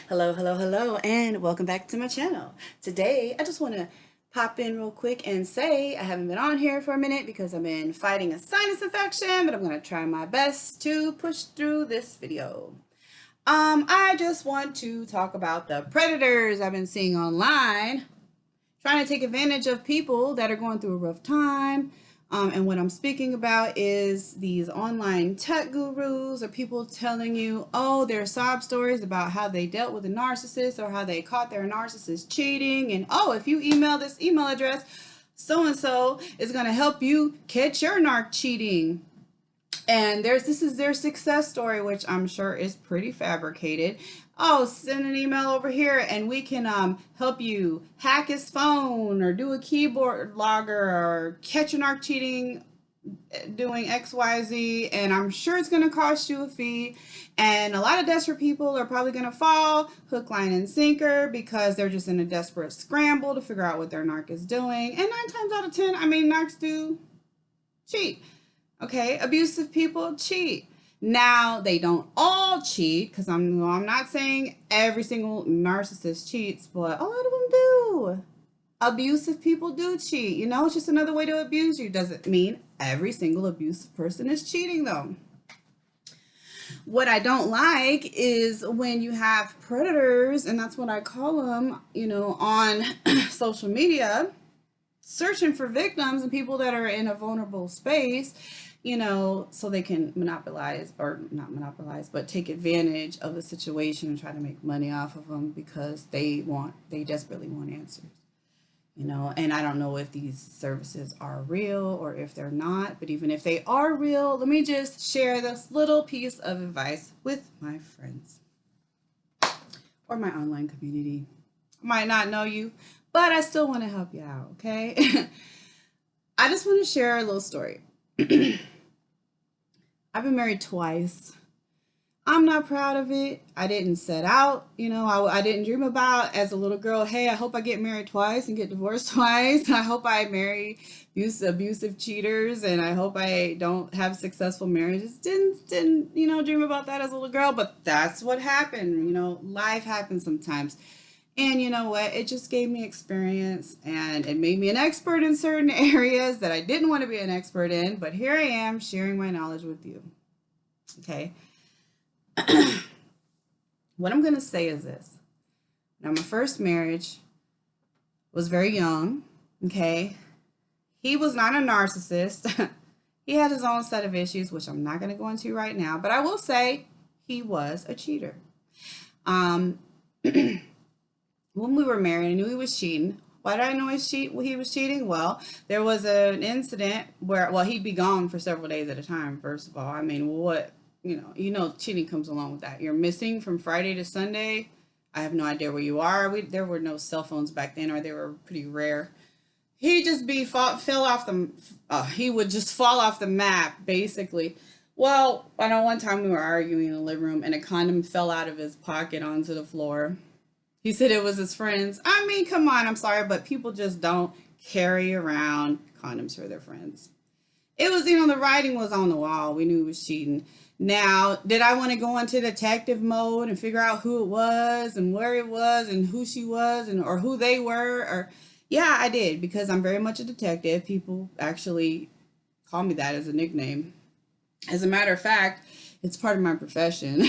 Hello, hello, hello, and welcome back to my channel. Today, I just want to pop in real quick and say I haven't been on here for a minute because I've been fighting a sinus infection, but I'm going to try my best to push through this video. I just want to talk about the predators I've been seeing online, trying to take advantage of people that are going through a rough time. And what I'm speaking about is these online tech gurus or people telling you, oh, their sob stories about how they dealt with a narcissist or how they caught their narcissist cheating. And oh, if you email this email address, so and so is going to help you catch your narc cheating. And this is their success story, which I'm sure is pretty fabricated. Oh, send an email over here and we can help you hack his phone or do a keyboard logger or catch an arc cheating doing XYZ, and I'm sure it's going to cost you a fee. And a lot of desperate people are probably going to fall hook, line, and sinker because they're just in a desperate scramble to figure out what their narc is doing. And 9 times out of 10, narcs do cheat. Okay, abusive people cheat. Now they don't all cheat because I'm not saying every single narcissist cheats, but a lot of them do. Abusive people do cheat. It's just another way to abuse you. Doesn't mean every single abusive person is cheating though. What I don't like is when you have predators, and that's what I call them, on social media, searching for victims and people that are in a vulnerable space, so they can monopolize, or not monopolize, but take advantage of the situation and try to make money off of them because they desperately want answers. And I don't know if these services are real or if they're not, but even if they are real, let me just share this little piece of advice with my friends or my online community. I might not know you, but I still want to help you out, okay? I just want to share a little story. I've been married twice. I'm not proud of it. I didn't set out, I didn't dream about as a little girl, hey, I hope I get married twice and get divorced twice. I hope I marry abusive cheaters, and I hope I don't have successful marriages. Didn't dream about that as a little girl, but that's what happened. Life happens sometimes. And you know what? It just gave me experience and it made me an expert in certain areas that I didn't want to be an expert in, but here I am sharing my knowledge with you. Okay. What I'm going to say is this. Now, my first marriage was very young. Okay. He was not a narcissist. He had his own set of issues, which I'm not going to go into right now, but I will say he was a cheater. When we were married, I knew he was cheating. Why did I know he was cheating? Well, there was an incident where, he'd be gone for several days at a time, first of all. I mean, what, cheating comes along with that. You're missing from Friday to Sunday. I have no idea where you are. There were no cell phones back then, or they were pretty rare. He would just fall off the map, basically. Well, I know one time we were arguing in the living room and a condom fell out of his pocket onto the floor. He said it was his friends. I mean, come on, I'm sorry, but people just don't carry around condoms for their friends. It was, the writing was on the wall. We knew he was cheating. Now, did I want to go into detective mode and figure out who it was and where it was and who she was or who they were? Or yeah, I did, because I'm very much a detective. People actually call me that as a nickname. As a matter of fact, it's part of my profession.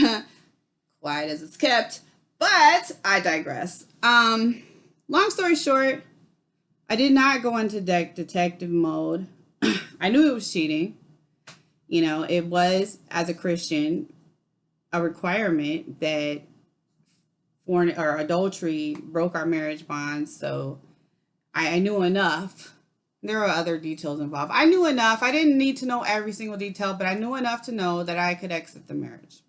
Quiet as it's kept. But I digress. Long story short, I did not go into detective mode. I knew it was cheating. It was, as a Christian, a requirement that adultery broke our marriage bonds. So I knew enough. There were other details involved. I knew enough. I didn't need to know every single detail, but I knew enough to know that I could exit the marriage.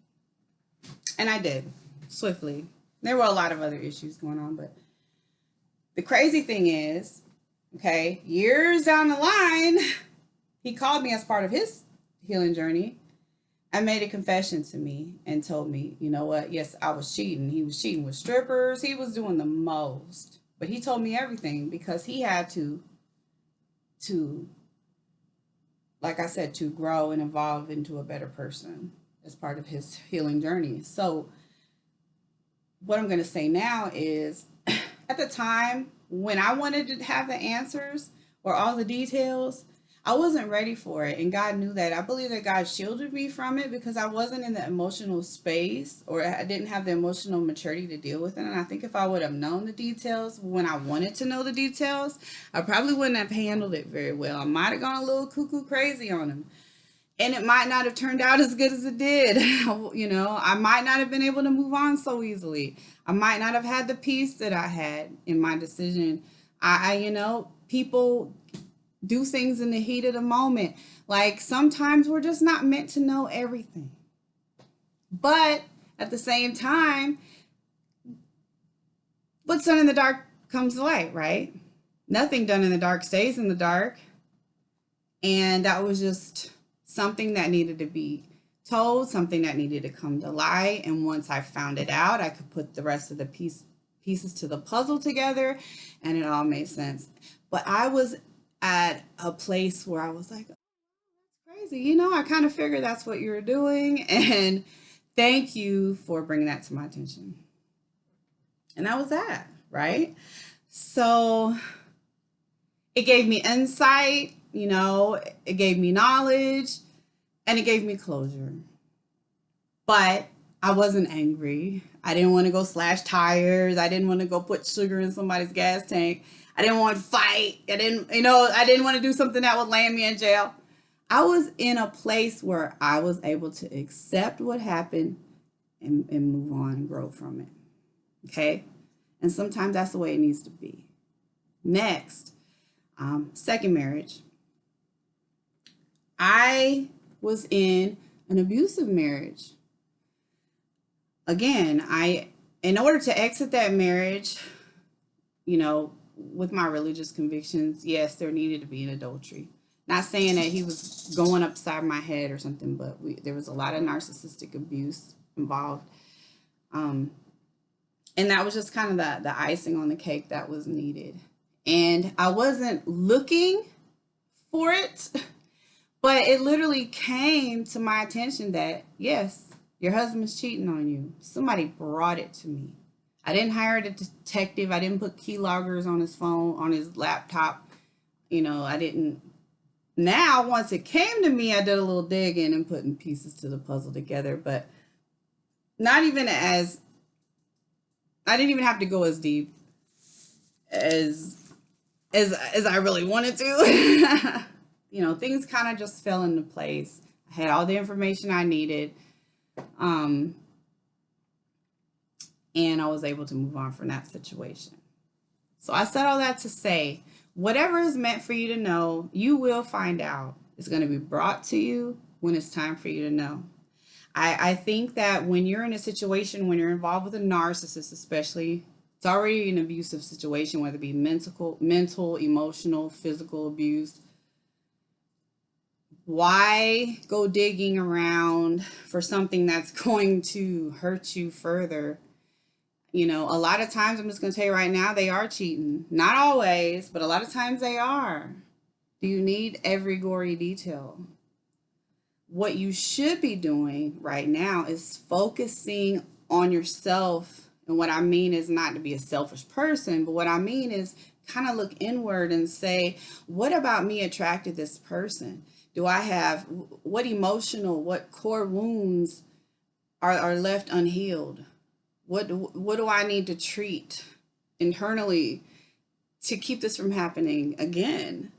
And I did, swiftly. There were a lot of other issues going on, but the crazy thing is, okay, years down the line, he called me as part of his healing journey and made a confession to me and told me, you know what? Yes, I was cheating. He was cheating with strippers. He was doing the most, but he told me everything because he had to, like I said, to grow and evolve into a better person as part of his healing journey. So what I'm going to say now is at the time when I wanted to have the answers or all the details, I wasn't ready for it. And God knew that. I believe that God shielded me from it because I wasn't in the emotional space, or I didn't have the emotional maturity to deal with it. And I think if I would have known the details when I wanted to know the details, I probably wouldn't have handled it very well. I might have gone a little cuckoo crazy on him. And it might not have turned out as good as it did. I might not have been able to move on so easily. I might not have had the peace that I had in my decision. People do things in the heat of the moment. Like sometimes we're just not meant to know everything. But at the same time, what's done in the dark comes to light, right? Nothing done in the dark stays in the dark. And that was just something that needed to be told, something that needed to come to light. And once I found it out, I could put the rest of the pieces to the puzzle together, and it all made sense. But I was at a place where I was like, oh, that's crazy. I kind of figured that's what you're doing. And thank you for bringing that to my attention. And that was that, right? So it gave me insight, it gave me knowledge, and it gave me closure. But I wasn't angry. I didn't want to go slash tires. I didn't want to go put sugar in somebody's gas tank. I didn't want to fight. I didn't want to do something that would land me in jail. I was in a place where I was able to accept what happened and move on and grow from it. Okay? And sometimes that's the way it needs to be. Next, second marriage. I was in an abusive marriage. Again, in order to exit that marriage, with my religious convictions, yes, there needed to be an adultery. Not saying that he was going upside my head or something, but there was a lot of narcissistic abuse involved. And that was just kind of the icing on the cake that was needed. And I wasn't looking for it, but it literally came to my attention that, yes, your husband's cheating on you. Somebody brought it to me. I didn't hire a detective. I didn't put keyloggers on his phone, on his laptop. I didn't. Now, once it came to me, I did a little digging and putting pieces to the puzzle together, but not even as, I didn't even have to go as deep as I really wanted to. Things kind of just fell into place. I had all the information I needed. And I was able to move on from that situation. So I said all that to say, whatever is meant for you to know, you will find out. It's going to be brought to you when it's time for you to know. I think that when you're in a situation, when you're involved with a narcissist, especially, it's already an abusive situation, whether it be mental, emotional, physical abuse. Why go digging around for something that's going to hurt you further? A lot of times, I'm just going to tell you right now, they are cheating. Not always, but a lot of times they are. Do you need every gory detail? What you should be doing right now is focusing on yourself. And what I mean is not to be a selfish person, but what I mean is kind of look inward and say, what about me attracted this person? Do I have, what core wounds are left unhealed? What do I need to treat internally to keep this from happening again?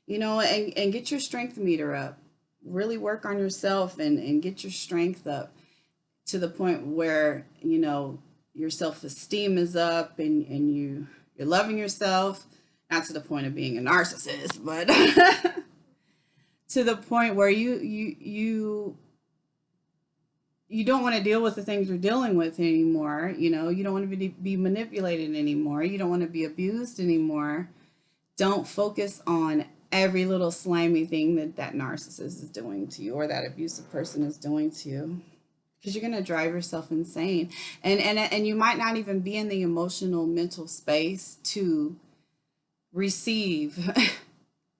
And get your strength meter up. Really work on yourself and get your strength up to the point where, your self-esteem is up and you're loving yourself, not to the point of being a narcissist, but to the point where you don't want to deal with the things you're dealing with anymore. You don't want to be manipulated anymore. You don't want to be abused anymore. Don't focus on every little slimy thing that narcissist is doing to you or that abusive person is doing to you, because you're going to drive yourself insane. And you might not even be in the emotional, mental space to receive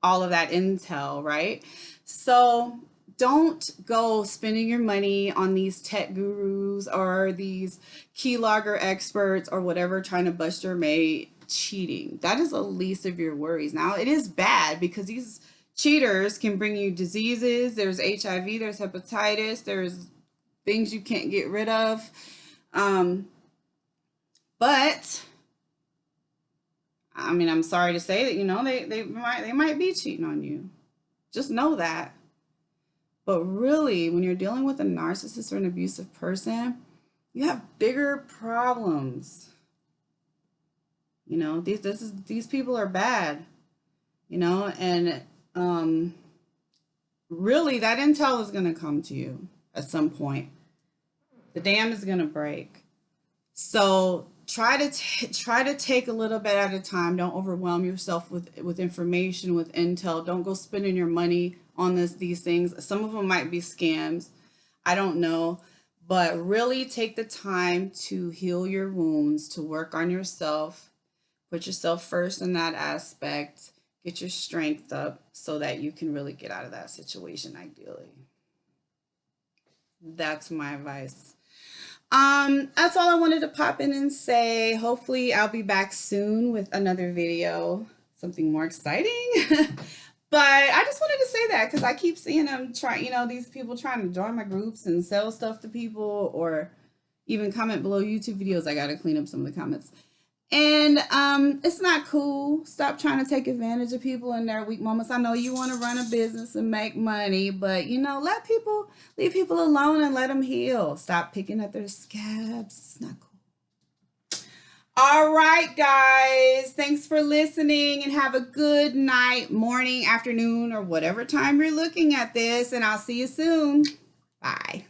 all of that intel, right? So don't go spending your money on these tech gurus or these keylogger experts or whatever trying to bust your mate cheating. That is the least of your worries. Now, it is bad because these cheaters can bring you diseases. There's HIV, there's hepatitis, there's things you can't get rid of. But I mean, I'm sorry to say that, you know, they might be cheating on you. Just know that. But really, when you're dealing with a narcissist or an abusive person, you have bigger problems. You know, these people are bad. You know, and really, that intel is going to come to you at some point. The dam is going to break. So try to take a little bit at a time. Don't overwhelm yourself with information, with intel. Don't go spending your money on these things. Some of them might be scams. I don't know. But really take the time to heal your wounds, to work on yourself. Put yourself first in that aspect. Get your strength up so that you can really get out of that situation ideally. That's my advice. That's all I wanted to pop in and say. Hopefully I'll be back soon with another video, something more exciting. But I just wanted to say that because I keep seeing them these people trying to join my groups and sell stuff to people or even comment below YouTube videos. I got to clean up some of the comments. And it's not cool. Stop trying to take advantage of people in their weak moments. I know you want to run a business and make money, but leave people alone and let them heal. Stop picking at their scabs. It's not cool. All right, guys. Thanks for listening and have a good night, morning, afternoon, or whatever time you're looking at this. And I'll see you soon. Bye.